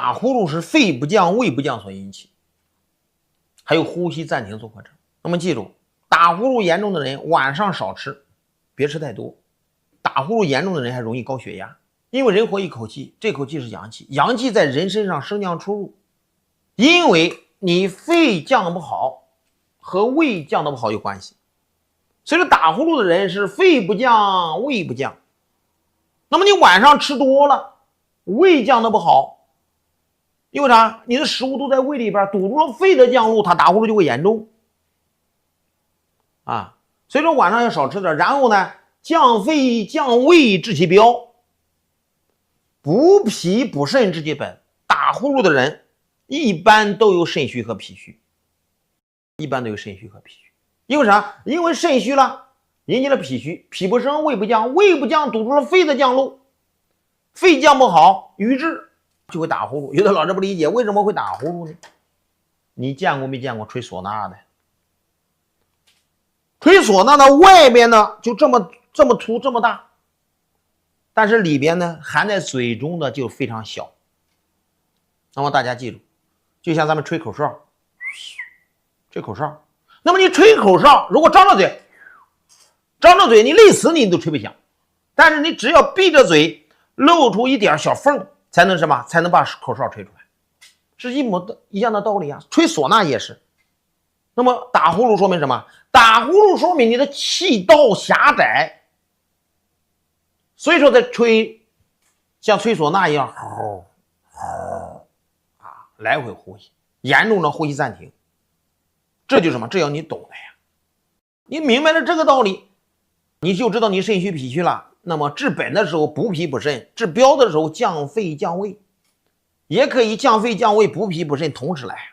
打呼噜是肺不降、胃不降所引起，还有呼吸暂停综合症。那么记住，打呼噜严重的人晚上少吃，别吃太多。打呼噜严重的人还容易高血压，因为人活一口气，这口气是阳气，阳气在人身上升降出入，因为你肺降不好和胃降得不好有关系，所以说打呼噜的人是肺不降、胃不降。那么你晚上吃多了，胃降得不好，因为啥？你的食物都在胃里边，堵住了肺的降路，它打呼噜就会严重啊。所以说晚上要少吃点，然后呢，降肺降胃治其标，补脾补肾治其本。打呼噜的人一般都有肾虚和脾虚，因为啥？因为肾虚了引起了脾虚，脾不升胃不降，胃不降堵住了肺的降路，肺降不好，于是就会打呼噜。有的老师不理解为什么会打呼噜呢？你见过没见过吹唢呐的？吹唢呐的外边呢就这么粗这么大，但是里边呢含在嘴中的就非常小。那么大家记住，就像咱们吹口哨，那么你吹口哨如果张着嘴你累死你都吹不响，但是你只要闭着嘴露出一点小缝才能什么？才能把口哨吹出来，是一样的道理啊。吹唢呐也是。那么打呼噜说明什么？打呼噜说明你的气道狭窄，所以说在吹像吹唢呐一样来回呼吸，严重的呼吸暂停。这就是什么？这要你懂的呀。你明白了这个道理，你就知道你肾虚脾虚了。那么治本的时候补脾补肾，治标的时候降肺降胃，也可以降肺降胃补脾补肾同时来。